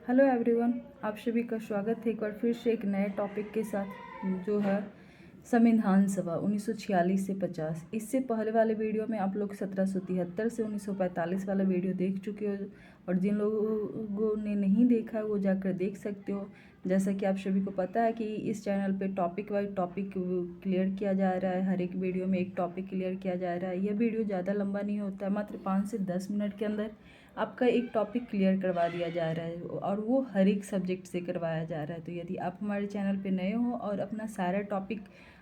Hello everyone, आप सभी का स्वागत है एक बार फिर से एक नए टॉपिक के साथ जो है संविधान सभा 1946 से 50। इससे पहले वाले वीडियो में आप लोग 1773 से 1945 वाला वीडियो देख चुके हो और जिन लोगों ने नहीं देखा है वो जाकर देख सकते हो। जैसा कि आप सभी को पता है कि इस चैनल पे टॉपिक वाइज टॉपिक क्लियर किया जा रहा है, हर एक वीडियो में एक टॉपिक क्लियर किया जा रहा है। यह वीडियो ज़्यादा लंबा नहीं होता है, मात्र 5 से 10 मिनट के अंदर आपका एक टॉपिक क्लियर करवा दिया जा रहा है और वो हर एक सब्जेक्ट से करवाया जा रहा है। तो यदि आप हमारे चैनल पे नए हो और अपना सारा टॉपिक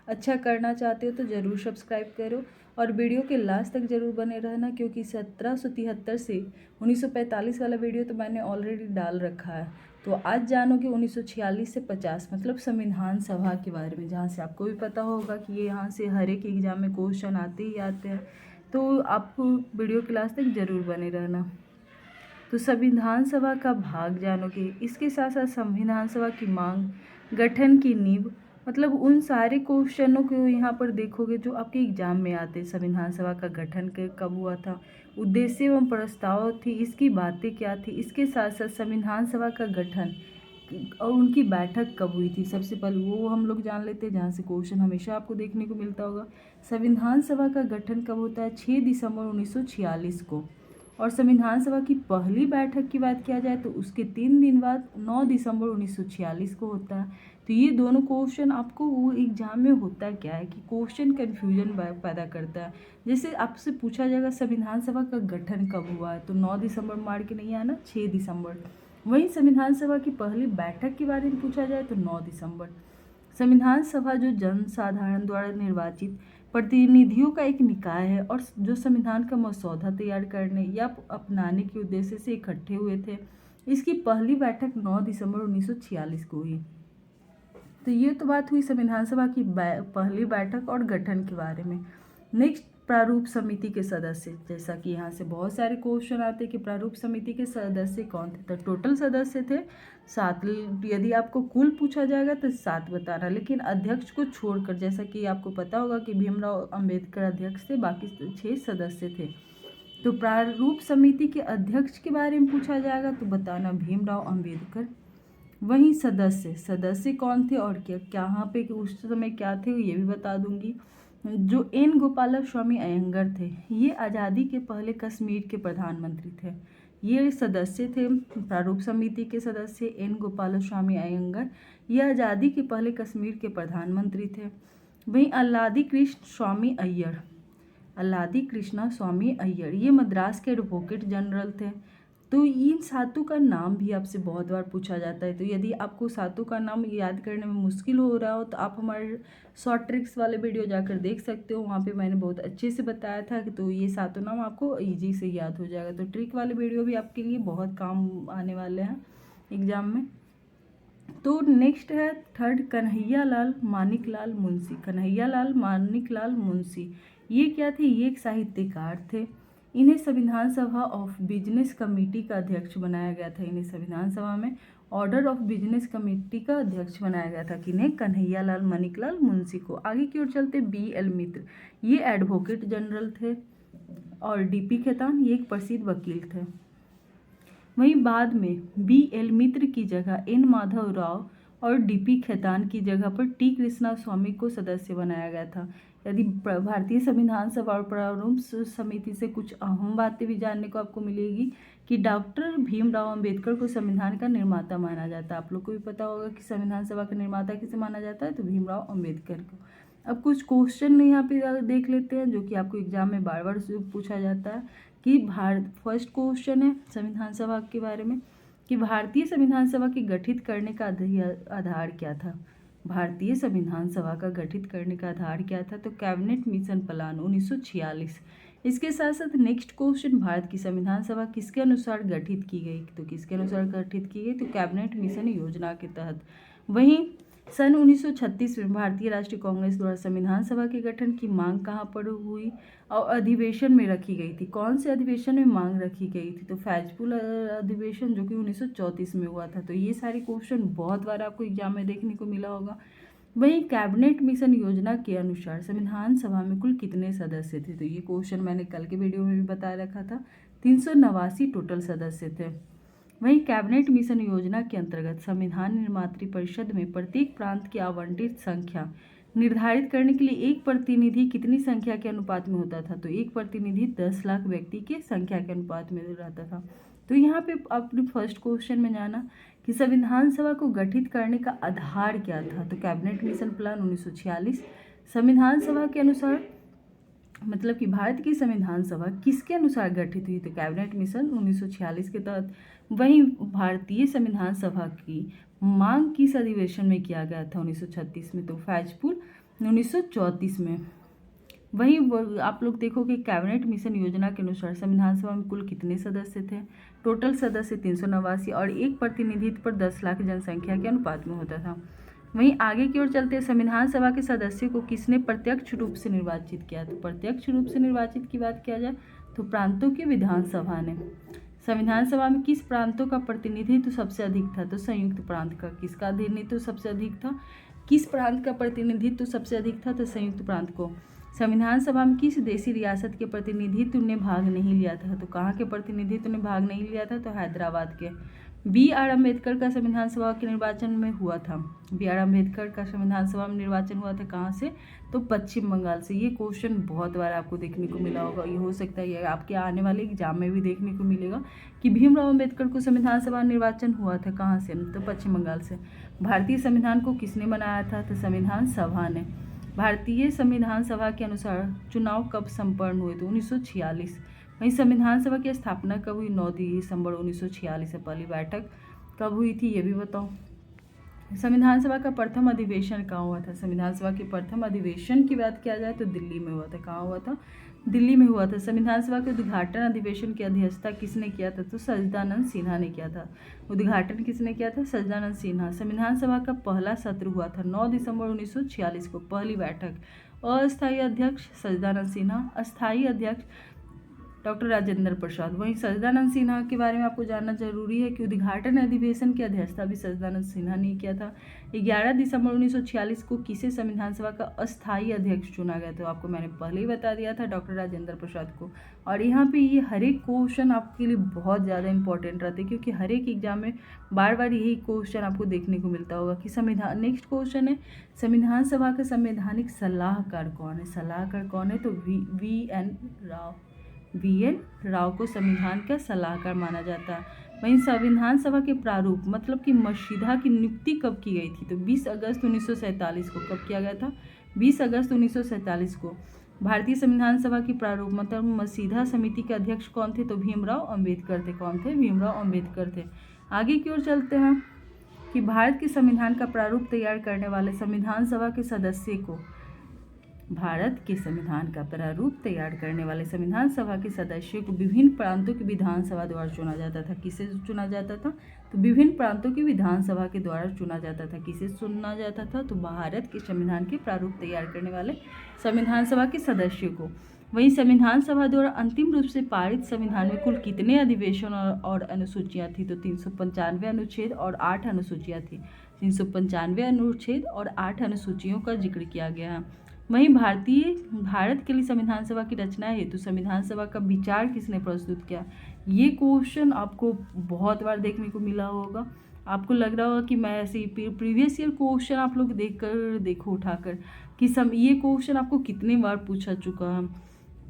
अच्छा करना चाहते हो तो ज़रूर सब्सक्राइब करो और वीडियो के लास्ट तक ज़रूर बने रहना, क्योंकि 1773 से 1945 वाला वीडियो तो मैंने ऑलरेडी डाल रखा है। तो आज जानोगे 1946 से 50 मतलब संविधान सभा के बारे में, जहाँ से आपको भी पता होगा कि ये यहाँ से हर एक एग्जाम में क्वेश्चन आते ही आते हैं। तो आपको वीडियो के लास्ट तक ज़रूर बने रहना। तो संविधान सभा का भाग जानोगे, इसके साथ साथ संविधान सभा की मांग, गठन की नींव, मतलब उन सारे क्वेश्चनों को यहाँ पर देखोगे जो आपके एग्जाम में आते हैं। संविधान सभा का गठन कब हुआ था, उद्देश्य एवं प्रस्ताव थी, इसकी बातें क्या थी। इसके साथ साथ संविधान सभा का गठन और उनकी बैठक कब हुई थी, सबसे पहले वो हम लोग जान लेते हैं, जहाँ से क्वेश्चन हमेशा आपको देखने को मिलता होगा। संविधान सभा का गठन कब होता है, 6 दिसंबर 1946 को। और संविधान सभा की पहली बैठक की बात किया जाए तो उसके 3 दिन बाद 9 दिसंबर 1946 को होता है। तो ये दोनों क्वेश्चन आपको वो एग्जाम में होता क्या है कि क्वेश्चन कन्फ्यूजन पैदा करता है। जैसे आपसे पूछा जाएगा संविधान सभा का गठन कब हुआ है, तो 9 दिसंबर मार के नहीं आना, 6 दिसंबर। वहीं संविधान सभा की पहली बैठक के बारे में पूछा जाए तो 9 दिसंबर। संविधान सभा जो जनसाधारण द्वारा निर्वाचित प्रतिनिधियों का एक निकाय है और जो संविधान का मसौदा तैयार करने या अपनाने के उद्देश्य से इकट्ठे हुए थे। इसकी पहली बैठक 9 दिसंबर 1946 को हुई। तो ये तो बात हुई संविधान सभा की पहली बैठक और गठन के बारे में। नेक्स्ट, प्रारूप समिति के सदस्य, जैसा कि यहाँ से बहुत सारे क्वेश्चन आते हैं कि प्रारूप समिति के सदस्य कौन थे। तो टोटल सदस्य थे 7। यदि आपको कुल पूछा जाएगा तो 7 बताना, लेकिन अध्यक्ष को छोड़कर, जैसा कि आपको पता होगा कि भीमराव अंबेडकर अध्यक्ष थे, बाकी 6 सदस्य थे। तो प्रारूप समिति के अध्यक्ष के बारे में पूछा जाएगा तो बताना भीमराव अंबेडकर। वहीं सदस्य कौन थे और क्या कहाँ पे उस समय क्या थे ये भी बता दूंगी। जो एन गोपाल स्वामी अयंगर थे, ये आज़ादी के पहले कश्मीर के प्रधानमंत्री थे। ये सदस्य थे प्रारूप समिति के सदस्य एन गोपाल स्वामी अयंगर, ये आज़ादी के पहले कश्मीर के प्रधानमंत्री थे। वहीं अल्लादी कृष्णा स्वामी अय्यर, ये मद्रास के एडवोकेट जनरल थे। तो इन सातों का नाम भी आपसे बहुत बार पूछा जाता है। तो यदि आपको सातों का नाम याद करने में मुश्किल हो रहा हो तो आप हमारे शॉर्ट ट्रिक्स वाले वीडियो जाकर देख सकते हो, वहाँ पे मैंने बहुत अच्छे से बताया था कि तो ये सातों नाम आपको इजी से याद हो जाएगा। तो ट्रिक वाले वीडियो भी आपके लिए बहुत काम आने वाले हैं एग्जाम में। तो नेक्स्ट है थर्ड, कन्हैयालाल मानिकलाल मुंशी। कन्हैयालाल मानिकलाल मुंशी ये क्या थे, ये एक साहित्यकार थे। इन्हें संविधान सभा ऑफ बिजनेस कमेटी का अध्यक्ष बनाया गया था। इन्हें संविधान सभा में ऑर्डर ऑफ बिजनेस कमेटी का अध्यक्ष बनाया गया था। किन्हें, कन्हैयालाल मानिकलाल मुंशी को। आगे की ओर चलते BL मित्र, ये एडवोकेट जनरल थे। और DP खेतान, ये एक प्रसिद्ध वकील थे। वहीं बाद में BL मित्र की जगह N माधव राव और DP खेतान की जगह पर T कृष्णा स्वामी को सदस्य बनाया गया था। यदि भारतीय संविधान सभा और प्रारूप समिति से कुछ अहम बातें भी जानने को आपको मिलेगी कि डॉक्टर भीमराव अंबेडकर को संविधान का निर्माता माना जाता है। आप लोग को भी पता होगा कि संविधान सभा का निर्माता किसे माना जाता है, तो भीमराव अंबेडकर को। अब कुछ क्वेश्चन यहाँ पे देख लेते हैं जो कि आपको एग्जाम में बार बार पूछा जाता है कि फर्स्ट क्वेश्चन है संविधान सभा के बारे में कि भारतीय संविधान सभा के गठित करने का आधार क्या था। भारतीय संविधान सभा का गठित करने का आधार क्या था, तो कैबिनेट मिशन प्लान 1946। इसके साथ साथ नेक्स्ट क्वेश्चन, भारत की संविधान सभा किसके अनुसार गठित की गई, तो किसके अनुसार गठित की गई, तो कैबिनेट मिशन योजना के तहत। वहीं सन 1936 में भारतीय राष्ट्रीय कांग्रेस द्वारा संविधान सभा के गठन की मांग कहाँ पर हुई और अधिवेशन में रखी गई थी। कौन से अधिवेशन में मांग रखी गई थी, तो फैजपुर अधिवेशन जो कि 1934 में हुआ था। तो ये सारे क्वेश्चन बहुत बार आपको एग्जाम में देखने को मिला होगा। वहीं कैबिनेट मिशन योजना के अनुसार संविधान सभा में कुल कितने सदस्य थे, तो ये क्वेश्चन मैंने कल के वीडियो में भी बता रखा था। 389 टोटल सदस्य थे। वहीं कैबिनेट मिशन योजना के अंतर्गत संविधान निर्मात्री परिषद में प्रत्येक प्रांत की आवंटित संख्या निर्धारित करने के लिए एक प्रतिनिधि कितनी संख्या के अनुपात में होता था? तो एक प्रतिनिधि 10 लाख व्यक्ति की संख्या के अनुपात में रहता था। तो यहाँ पे आपने फर्स्ट क्वेश्चन में जाना कि संविधान सभा को गठित करने का आधार क्या था? तो कैबिनेट मिशन प्लान 1946। संविधान सभा के अनुसार मतलब कि भारत की संविधान सभा किसके अनुसार गठित हुई? तो कैबिनेट मिशन 1946 के तहत। वहीं भारतीय संविधान सभा की मांग किस अधिवेशन में किया गया था? 1936 में। तो फैजपुर 1934 में। वहीं आप लोग देखोगे कैबिनेट मिशन योजना के अनुसार संविधान सभा में कुल कितने सदस्य थे? टोटल सदस्य 389 और एक प्रतिनिधित्व पर 10 लाख जनसंख्या के अनुपात में होता था। वहीं आगे की ओर चलते संविधान सभा के सदस्यों को किसने प्रत्यक्ष रूप से निर्वाचित किया? तो प्रत्यक्ष रूप से निर्वाचित की बात किया जाए तो प्रांतों की विधानसभा ने। संविधान सभा में किस प्रांतों का प्रतिनिधित्व सबसे अधिक था? तो संयुक्त प्रांत का। किसका प्रतिनिधित्व सबसे अधिक था? किस प्रांत का प्रतिनिधित्व सबसे अधिक था? तो संयुक्त प्रांत को। संविधान सभा में किस देशी रियासत के प्रतिनिधित्व ने भाग नहीं लिया था? तो कहाँ के प्रतिनिधित्व ने भाग नहीं लिया था? तो हैदराबाद के। B.R. अम्बेडकर का संविधान सभा के निर्वाचन में हुआ था। B.R. अम्बेडकर का संविधान सभा में निर्वाचन हुआ था कहाँ से? तो पश्चिम बंगाल से। ये क्वेश्चन बहुत बार आपको देखने को मिला होगा, ये हो सकता है ये आपके आने वाले एग्जाम में भी देखने को मिलेगा कि भीमराव अम्बेडकर को संविधान सभा निर्वाचन हुआ था कहाँ से? तो पश्चिम बंगाल से। भारतीय संविधान को किसने बनाया था? तो संविधान सभा ने। भारतीय संविधान सभा के अनुसार चुनाव कब संपन्न हुए? तो 1946। वहीं संविधान सभा की स्थापना कब हुई? 9 दिसंबर 1946 से। पहली बैठक कब हुई थी ये भी बताओ। संविधान सभा का प्रथम अधिवेशन कहाँ हुआ था? संविधान सभा के प्रथम अधिवेशन की बात किया जाए तो दिल्ली में हुआ था। कहाँ हुआ था? दिल्ली में हुआ था। संविधान सभा के उद्घाटन अधिवेशन की अध्यक्षता किसने किया था? तो सच्चिदानंद सिन्हा ने किया था। उद्घाटन किसने किया था? सच्चिदानंद सिन्हा। संविधान सभा का पहला सत्र हुआ था 9 दिसंबर 1946 को। पहली बैठक। अस्थायी अध्यक्ष सच्चिदानंद सिन्हा, अस्थायी अध्यक्ष डॉक्टर राजेंद्र प्रसाद। वहीं सच्चिदानंद सिन्हा के बारे में आपको जानना जरूरी है कि उद्घाटन अधिवेशन की अध्यक्षता भी सच्चिदानंद सिन्हा ने किया था। 11 दिसंबर 1946 को किसे संविधान सभा का अस्थायी अध्यक्ष चुना गया? तो आपको मैंने पहले ही बता दिया था, डॉक्टर राजेंद्र प्रसाद को। और यहाँ पे ये हर एक क्वेश्चन आपके लिए बहुत ज़्यादा इंपॉर्टेंट रहते हैं क्योंकि हर एक एग्जाम में बार बार यही क्वेश्चन आपको देखने को मिलता होगा कि संविधान। नेक्स्ट क्वेश्चन है संविधान सभा का संवैधानिक सलाहकार कौन है? सलाहकार कौन है? तो वी.एन. राव को संविधान का सलाहकार माना जाता है। वहीं संविधान सभा के प्रारूप मतलब कि मसीहा की नियुक्ति कब की गई थी? तो 20 अगस्त 1947 को। कब किया गया था? 20 अगस्त 1947 को। भारतीय संविधान सभा की प्रारूप मतलब मसीहा समिति के अध्यक्ष कौन थे? तो भीमराव अम्बेडकर थे। कौन थे? भीमराव अम्बेडकर थे। आगे की ओर चलते हैं कि भारत के संविधान का प्रारूप तैयार करने वाले संविधान सभा के सदस्य को, भारत के संविधान का प्रारूप तैयार करने वाले संविधान सभा के सदस्यों को विभिन्न प्रांतों की विधानसभा द्वारा चुना जाता था। किसे चुना जाता था? तो विभिन्न प्रांतों की विधानसभा के द्वारा चुना जाता था। किसे चुना जाता था? तो भारत के संविधान के प्रारूप तैयार करने वाले संविधान सभा के सदस्यों को। वहीं संविधान सभा द्वारा अंतिम रूप से पारित संविधान में कुल कितने अधिवेशन और अनुसूचियाँ थी? तो 395 अनुच्छेद और 8 अनुसूचियाँ थी। 395 अनुच्छेद और 8 अनुसूचियों का जिक्र किया गया है। वहीं भारत के लिए संविधान सभा की रचना हेतु संविधान सभा का विचार किसने प्रस्तुत किया? ये क्वेश्चन आपको बहुत बार देखने को मिला होगा। आपको लग रहा होगा कि मैं ऐसे प्रीवियस ईयर क्वेश्चन आप लोग देखो उठाकर कि ये क्वेश्चन आपको कितनी बार पूछा चुका है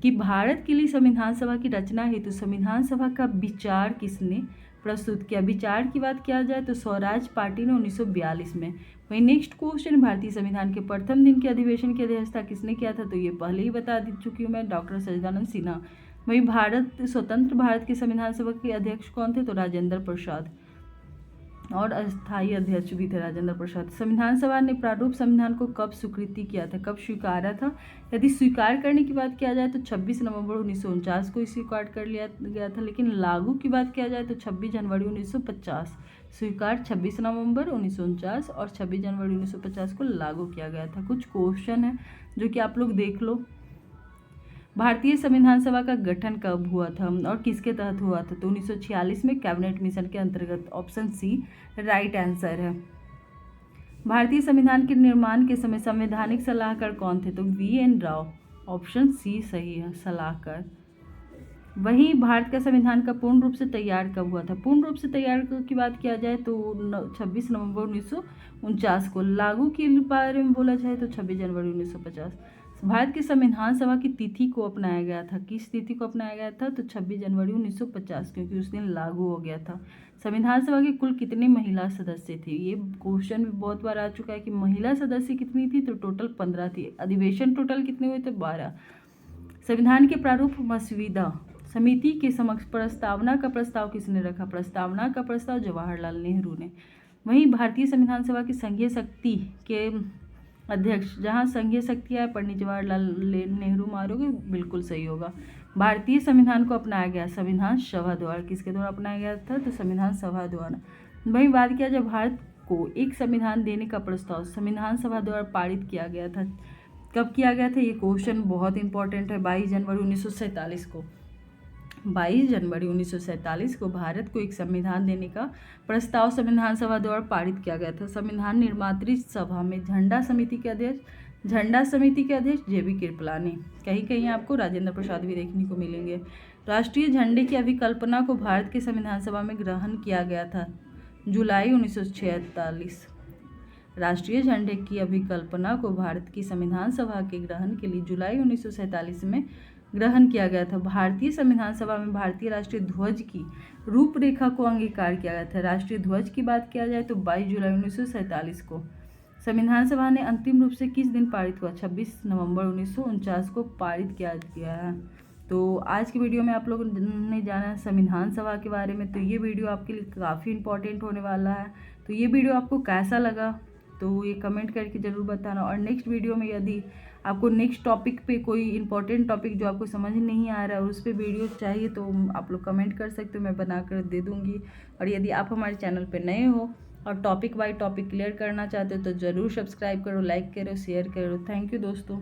कि भारत के लिए संविधान सभा की रचना हेतु संविधान सभा का विचार किसने प्रस्तुत किया? विचार की बात किया जाए तो स्वराज पार्टी ने 1942 में। वहीं नेक्स्ट क्वेश्चन भारतीय संविधान के प्रथम दिन के अधिवेशन की अध्यक्षता किसने किया था? तो ये पहले ही बता चुकी हूँ मैं, डॉक्टर सच्चिदानंद सिन्हा। वहीं स्वतंत्र भारत के संविधान सभा के अध्यक्ष कौन थे? तो राजेंद्र प्रसाद। और अस्थायी अध्यक्ष भी थे राजेंद्र प्रसाद। संविधान सभा ने प्रारूप संविधान को कब स्वीकृति किया था? कब स्वीकारा था? यदि स्वीकार करने की बात किया जाए तो 26 नवंबर 1949 को स्वीकार कर लिया गया था, लेकिन लागू की बात किया जाए तो 26 जनवरी 1950। स्वीकार 26 नवंबर 1949 और 26 जनवरी 1950 को लागू किया गया था। कुछ क्वेश्चन है जो कि आप लोग देख लो। भारतीय संविधान सभा का गठन कब हुआ था और किसके तहत हुआ था? तो 1946 में कैबिनेट मिशन के अंतर्गत। ऑप्शन सी राइट आंसर है। भारतीय संविधान के निर्माण के समय संवैधानिक सलाहकार कौन थे? तो V.N. राव। ऑप्शन सी सही है, सलाहकार। वहीं भारत का संविधान का पूर्ण रूप से तैयार कब हुआ था? पूर्ण रूप से तैयार की बात किया जाए तो 26 नवंबर 1949 को। लागू के बारे में बोला जाए तो 26 जनवरी 1950। भारत की संविधान सभा की तिथि को अपनाया गया था। किस तिथि को अपनाया गया था? तो 26 जनवरी 1950, क्योंकि उस दिन लागू हो गया था। संविधान सभा के कुल कितने महिला सदस्य थे? ये क्वेश्चन भी बहुत बार आ चुका है कि महिला सदस्य कितनी थी, तो टोटल 15 थी। अधिवेशन टोटल कितने हुए थे? 12। संविधान के प्रारूप मसविदा समिति के समक्ष प्रस्तावना का प्रस्ताव किसने रखा? प्रस्तावना का प्रस्ताव जवाहरलाल नेहरू ने। वहीं भारतीय संविधान सभा की संघीय शक्ति के अध्यक्ष, जहां संघीय शक्ति है पंडित जवाहरलाल नेहरू मारोगे, बिल्कुल सही होगा। भारतीय संविधान को अपनाया गया संविधान सभा द्वारा। किसके द्वारा अपनाया गया था? तो संविधान सभा द्वारा। वहीं बात किया जाए भारत को एक संविधान देने का प्रस्ताव संविधान सभा द्वारा पारित किया गया था। कब किया गया था? ये क्वेश्चन बहुत इंपॉर्टेंट है। 22 जनवरी 1947 को। 22 जनवरी 1947 को भारत को एक संविधान देने का प्रस्ताव संविधान सभा द्वारा पारित किया गया था। संविधान निर्मात्री सभा में झंडा समिति के अध्यक्ष JB कृपलानी। कहीं कहीं आपको राजेंद्र प्रसाद भी देखने को मिलेंगे। राष्ट्रीय झंडे की अभिकल्पना को भारत के संविधान सभा में ग्रहण किया गया था जुलाई 1946। राष्ट्रीय झंडे की अभिकल्पना को भारत की संविधान सभा के ग्रहण के लिए जुलाई 1947 में ग्रहण किया गया था। भारतीय संविधान सभा में भारतीय राष्ट्रीय ध्वज की रूपरेखा को अंगीकार किया गया था। राष्ट्रीय ध्वज की बात किया जाए तो 22 जुलाई 1947 को। संविधान सभा ने अंतिम रूप से किस दिन पारित हुआ? 26 नवंबर 1949 को पारित किया गया है। तो आज की वीडियो में आप लोगों ने जाना संविधान सभा के बारे में। तो ये वीडियो आपके लिए काफ़ी इंपॉर्टेंट होने वाला है। तो ये वीडियो आपको कैसा लगा तो ये कमेंट करके ज़रूर बताना। और नेक्स्ट वीडियो में यदि आपको नेक्स्ट टॉपिक पे कोई इंपॉर्टेंट टॉपिक जो आपको समझ नहीं आ रहा है उस पर वीडियो चाहिए तो आप लोग कमेंट कर सकते हो, मैं बनाकर दे दूँगी। और यदि आप हमारे चैनल पे नए हो और टॉपिक बाय टॉपिक क्लियर करना चाहते हो तो ज़रूर सब्सक्राइब करो, लाइक करो, शेयर करो। थैंक यू दोस्तों।